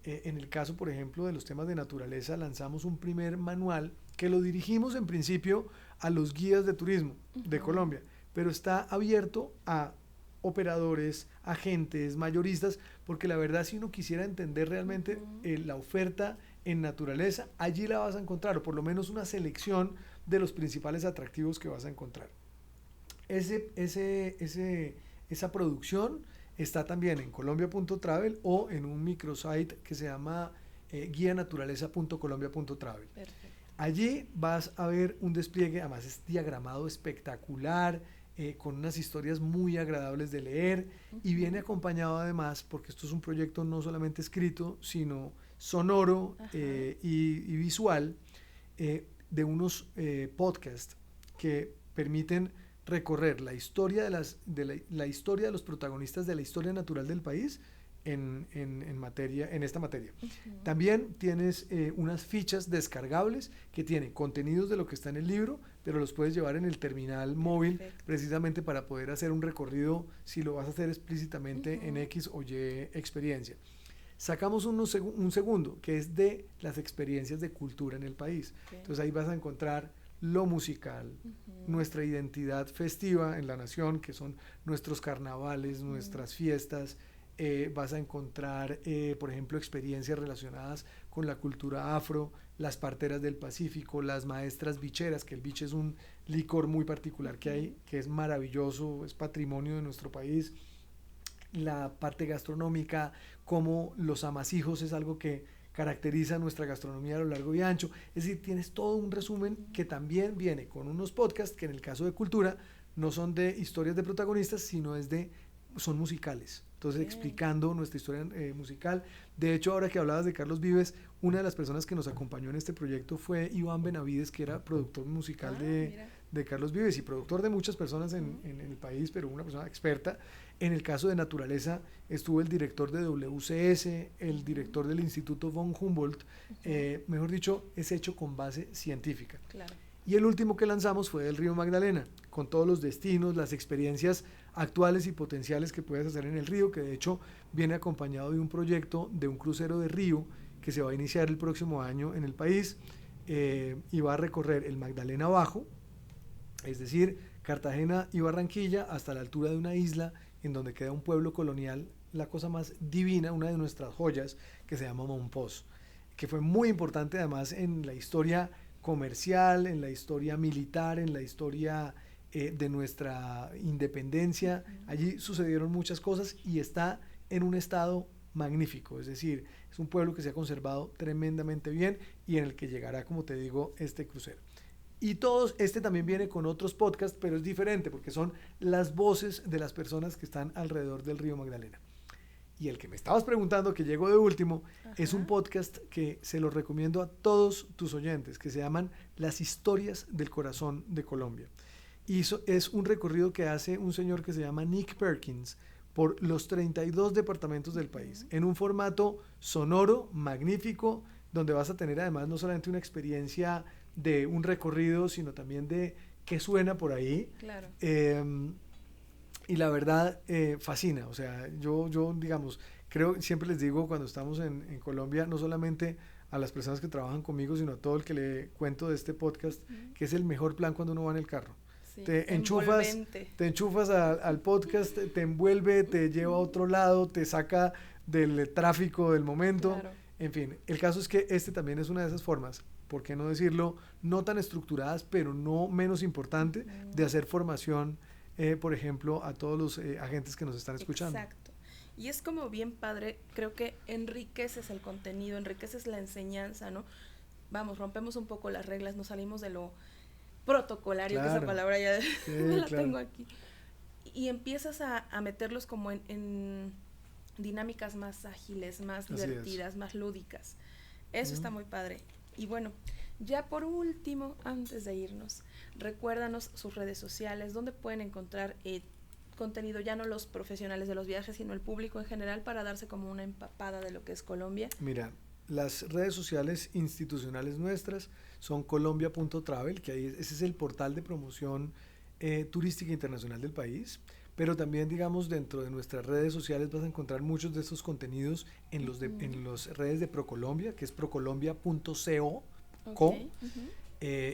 en el caso, por ejemplo, de los temas de naturaleza, lanzamos un primer manual que lo dirigimos en principio a los guías de turismo de Colombia, pero está abierto a operadores, agentes, mayoristas, porque la verdad, si uno quisiera entender realmente la oferta en naturaleza, allí la vas a encontrar, o por lo menos una selección de los principales atractivos que vas a encontrar. Esa producción está también en Colombia.travel o en un microsite que se llama guianaturaleza.colombia.travel. Allí vas a ver un despliegue, además es diagramado espectacular, con unas historias muy agradables de leer, y viene acompañado además, porque esto es un proyecto no solamente escrito, sino sonoro y visual, de unos podcasts que permiten recorrer la historia la historia de los protagonistas de la historia natural del país en esta materia. También tienes unas fichas descargables que tienen contenidos de lo que está en el libro, pero los puedes llevar en el terminal móvil. Perfecto. Precisamente para poder hacer un recorrido, si lo vas a hacer explícitamente en X o Y experiencia. Sacamos un segundo, que es de las experiencias de cultura en el país. Entonces ahí vas a encontrar lo musical, nuestra identidad festiva en la nación, que son nuestros carnavales, nuestras fiestas. Vas a encontrar, por ejemplo, experiencias relacionadas con la cultura afro, las parteras del Pacífico, las maestras bicheras, que el biche es un licor muy particular que hay, que es maravilloso, es patrimonio de nuestro país. La parte gastronómica, como los amasijos es algo que caracteriza nuestra gastronomía a lo largo y ancho. Es decir, tienes todo un resumen que también viene con unos podcasts que en el caso de cultura no son de historias de protagonistas, sino son musicales. Entonces, explicando nuestra historia musical. De hecho, ahora que hablabas de Carlos Vives, una de las personas que nos acompañó en este proyecto fue Iván Benavides, que era productor musical de Carlos Vives y productor de muchas personas en el país, pero una persona experta. En el caso de naturaleza estuvo el director de WCS, el director del Instituto von Humboldt. Mejor dicho, es hecho con base científica. Claro. Y el último que lanzamos fue el río Magdalena, con todos los destinos, las experiencias actuales y potenciales que puedes hacer en el río, que de hecho viene acompañado de un proyecto de un crucero de río que se va a iniciar el próximo año en el país, y va a recorrer el Magdalena Bajo, es decir, Cartagena y Barranquilla, hasta la altura de una isla en donde queda un pueblo colonial, la cosa más divina, una de nuestras joyas, que se llama Mompox, que fue muy importante además en la historia comercial, en la historia militar, en la historia de nuestra independencia. Allí sucedieron muchas cosas y está en un estado magnífico, es decir, es un pueblo que se ha conservado tremendamente bien y en el que llegará, como te digo, este crucero. Y este también viene con otros podcasts, pero es diferente porque son las voces de las personas que están alrededor del río Magdalena. Y el que me estabas preguntando, que llegó de último, es un podcast que se lo recomiendo a todos tus oyentes, que se llaman Las Historias del Corazón de Colombia. Y es un recorrido que hace un señor que se llama Nick Perkins por los 32 departamentos del país, en un formato sonoro, magnífico, donde vas a tener además no solamente una experiencia de un recorrido, sino también de qué suena por ahí. Claro. Y la verdad fascina, o sea, yo digamos, siempre les digo cuando estamos en Colombia, no solamente a las personas que trabajan conmigo, sino a todo el que le cuento de este podcast, que es el mejor plan cuando uno va en el carro. Sí, te enchufas al podcast, te envuelve, te lleva a otro lado, te saca del tráfico del momento. Claro. En fin, el caso es que este también es una de esas formas, por qué no decirlo, no tan estructuradas, pero no menos importante, de hacer formación, por ejemplo, a todos los agentes que nos están escuchando. Exacto. Y es como bien padre, creo que enriqueces el contenido, enriqueces la enseñanza, ¿no? Vamos, rompemos un poco las reglas, nos salimos de lo protocolario, claro, que esa palabra ya me la tengo aquí. Y empiezas a meterlos como en dinámicas más ágiles, más divertidas, más lúdicas. Eso está muy padre. Y bueno, ya por último, antes de irnos, recuérdanos sus redes sociales, donde pueden encontrar contenido, ya no los profesionales de los viajes, sino el público en general, para darse como una empapada de lo que es Colombia. Mira, las redes sociales institucionales nuestras son colombia.travel, que ahí ese es el portal de promoción turística internacional del país, pero también, digamos, dentro de nuestras redes sociales vas a encontrar muchos de estos contenidos en las redes de ProColombia, que es procolombia.co. Okay.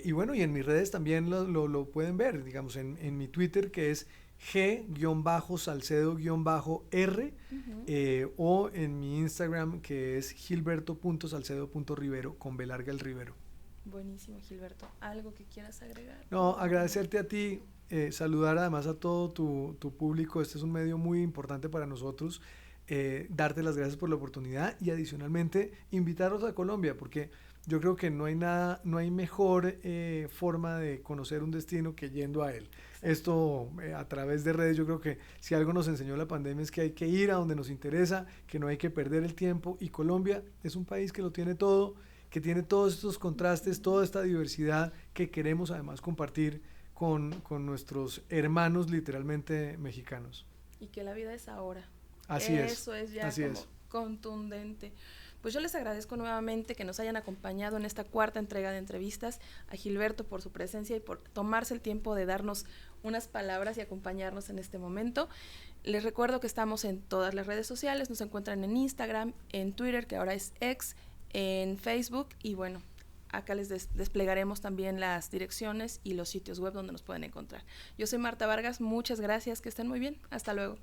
Y bueno, y en mis redes también lo pueden ver, digamos, en mi Twitter, que es G-Salcedo-R, o en mi Instagram, que es gilberto.salcedo.rivero, con B larga el Rivero. Buenísimo, Gilberto. ¿Algo que quieras agregar? No, agradecerte a ti, saludar además a todo tu público. Este es un medio muy importante para nosotros, darte las gracias por la oportunidad y adicionalmente invitarlos a Colombia, porque yo creo que no hay mejor forma de conocer un destino que yendo a él. Esto a través de redes, yo creo que si algo nos enseñó la pandemia es que hay que ir a donde nos interesa, que no hay que perder el tiempo, y Colombia es un país que lo tiene todo, que tiene todos estos contrastes, toda esta diversidad que queremos además compartir con nuestros hermanos literalmente mexicanos. Y que la vida es ahora. Así es. Eso es ya así como es. contundente. Pues yo les agradezco nuevamente que nos hayan acompañado en esta cuarta entrega de entrevistas, a Gilberto por su presencia y por tomarse el tiempo de darnos unas palabras y acompañarnos en este momento. Les recuerdo que estamos en todas las redes sociales, nos encuentran en Instagram, en Twitter, que ahora es X, en Facebook, y bueno, acá les desplegaremos también las direcciones y los sitios web donde nos pueden encontrar. Yo soy Marta Vargas, muchas gracias, que estén muy bien, hasta luego.